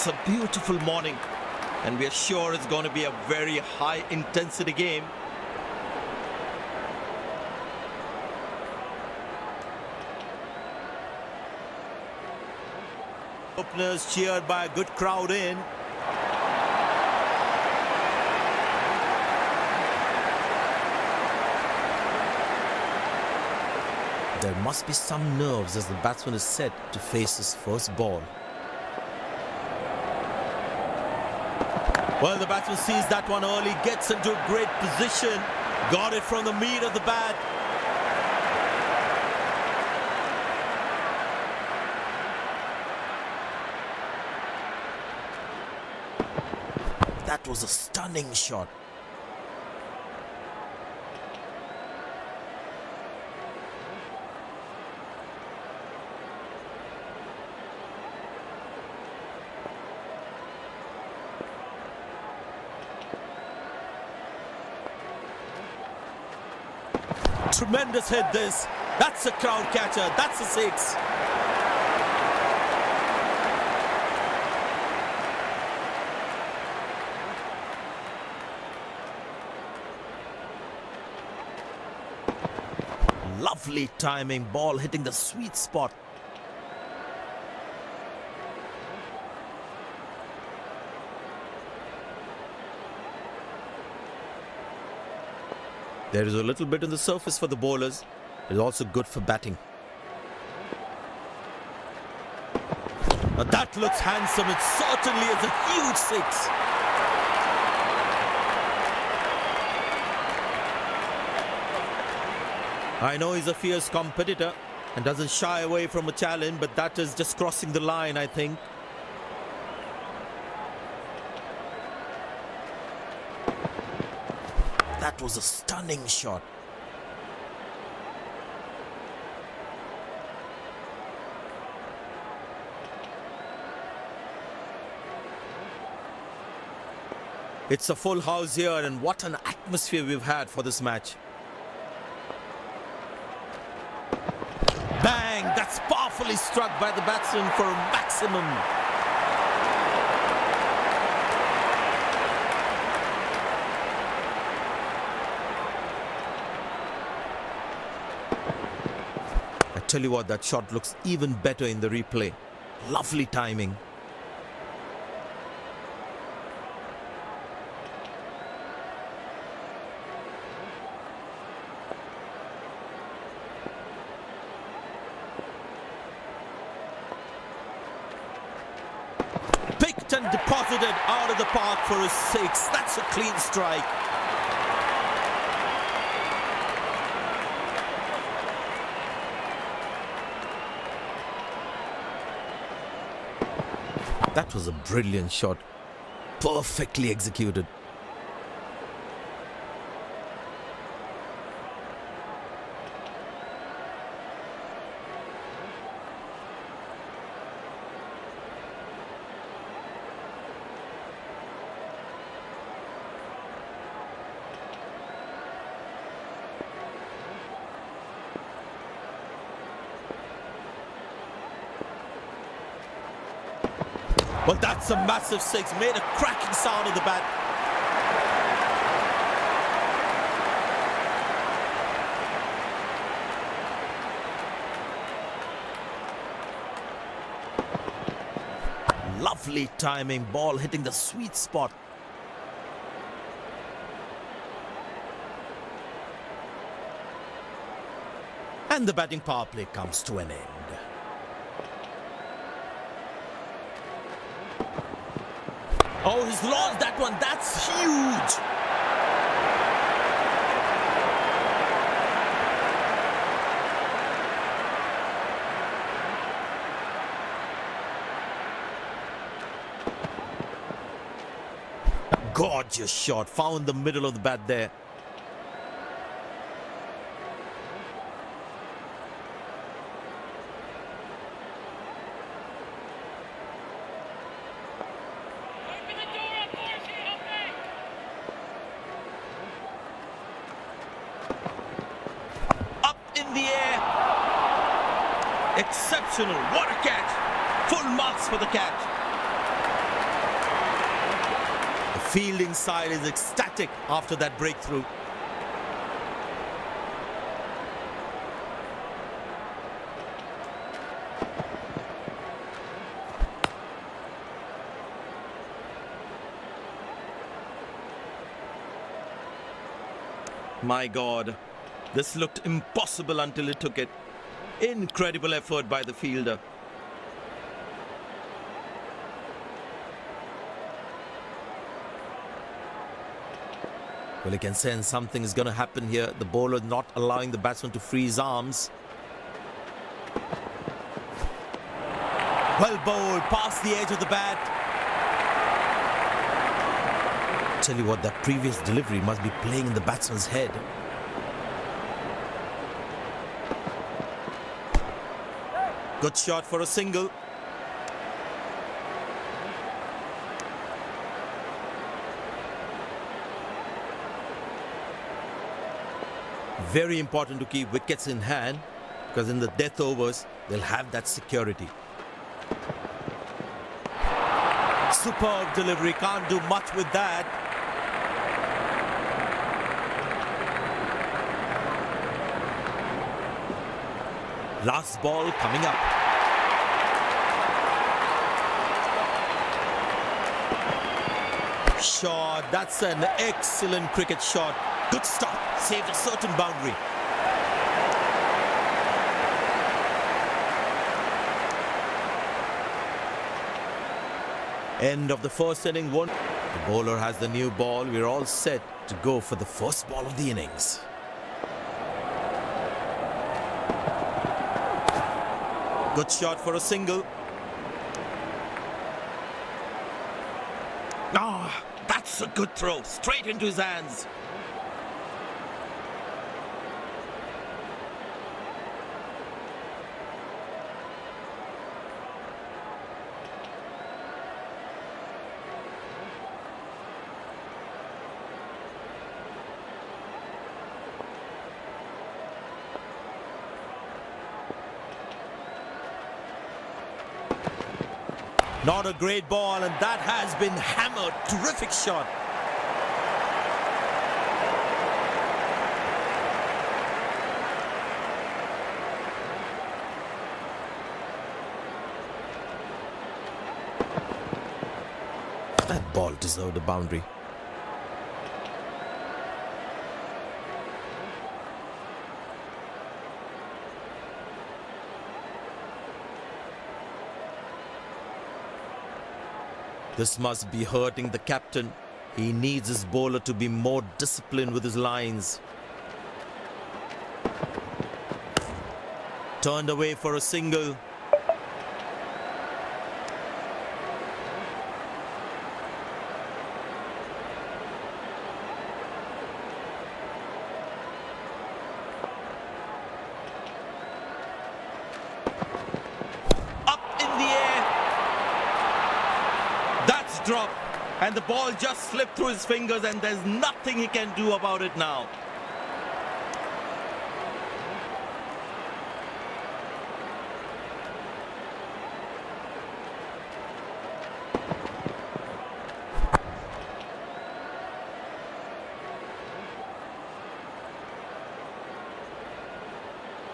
It's a beautiful morning, and we are sure it's going to be a very high-intensity game. Openers cheered by a good crowd in. There must be some nerves as the batsman is set to face his first ball. Well, the batsman sees that one early, gets into a great position, got it from the meat of the bat. That was a stunning shot. Tremendous hit this. That's a crowd catcher. That's a six. Lovely timing. Ball hitting the sweet spot. There is a little bit on the surface for the bowlers. It's also good for batting. That looks handsome. It certainly is a huge six. I know he's a fierce competitor and doesn't shy away from a challenge, but that is just crossing the line, I think. That was a stunning shot. It's a full house here, and what an atmosphere we've had for this match. Bang! That's powerfully struck by the batsman for a maximum. I tell you what, that shot looks even better in the replay. Lovely timing. Picked and deposited out of the park for a six. That's a clean strike. That was a brilliant shot. Perfectly executed. Well, that's a massive six. Made a cracking sound of the bat. Lovely timing. Ball hitting the sweet spot. And the batting power play comes to an end. Oh, he's launched that one. That's huge. Gorgeous shot. Found the middle of the bat there. Exceptional. What a catch. Full marks for the catch. fielding side is ecstatic after that breakthrough. My God, this looked impossible until it took it. Incredible effort by the fielder. Well, you can sense something is going to happen here. The bowler not allowing the batsman to free his arms. Well bowled, past the edge of the bat. Tell you what, that previous delivery must be playing in the batsman's head. Good shot for a single. Very important to keep wickets in hand, because in the death overs, they'll have that security. Superb delivery, can't do much with that. Last ball coming up. Shot, that's an excellent cricket shot. Good stop, saved a certain boundary. End of the first inning, one. The bowler has the new ball. We're all set to go for the first ball of the innings. Good shot for a single. Ah, that's a good throw. Straight into his hands. Not a great ball, and that has been hammered. Terrific shot. That ball deserved a boundary. This must be hurting the captain. He needs his bowler to be more disciplined with his lines. Turned away for a single. Drop, and the ball just slipped through his fingers, and there's nothing he can do about it now.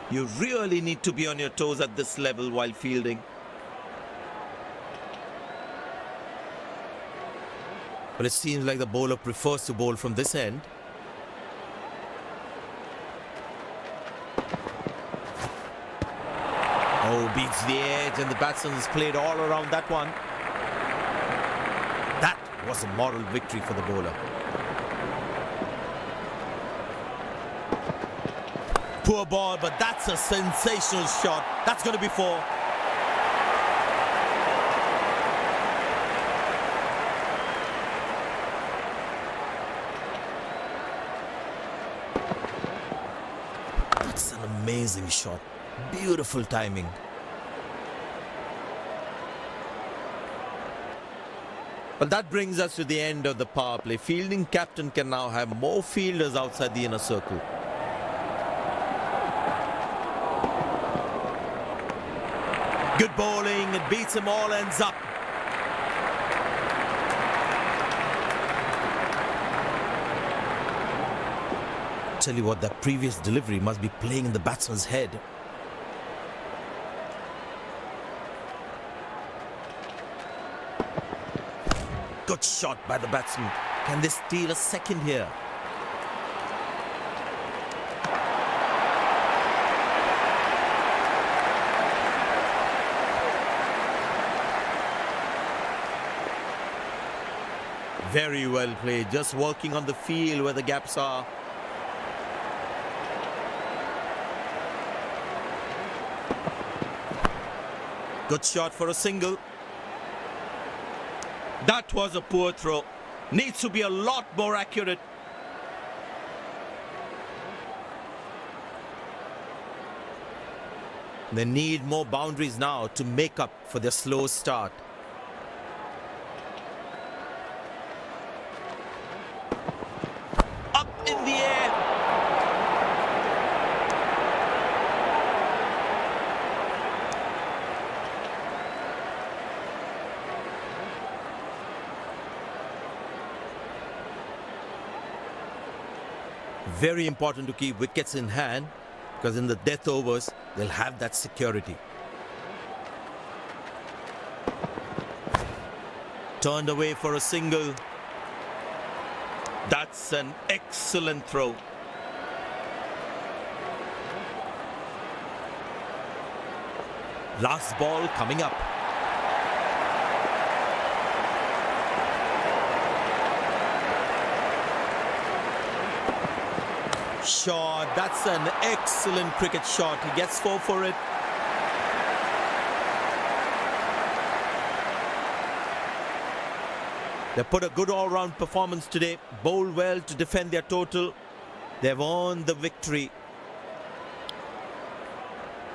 You really need to be on your toes at this level while fielding. But it seems like the bowler prefers to bowl from this end. Oh, beats the edge, and the batsman has played all around that one. That was a moral victory for the bowler. Poor ball, but that's a sensational shot. That's going to be four. That's an amazing shot. Beautiful timing. Well, that brings us to the end of the power play. Fielding captain can now have more fielders outside the inner circle. Good bowling, it beats him all ends up. Tell you what, that previous delivery must be playing in the batsman's head. Good shot by the batsman. Can they steal a second here? Very well played, just working on the field where the gaps are. Good shot for a single. That was a poor throw. Needs to be a lot more accurate. They need more boundaries now to make up for their slow start. Up in the air. Very important to keep wickets in hand, because in the death overs, they'll have that security. Turned away for a single. That's an excellent throw. Last ball coming up. Shot, that's an excellent cricket shot. He gets 4 for it. They put a good all-round performance today, bowled well to defend their total. They've earned the victory.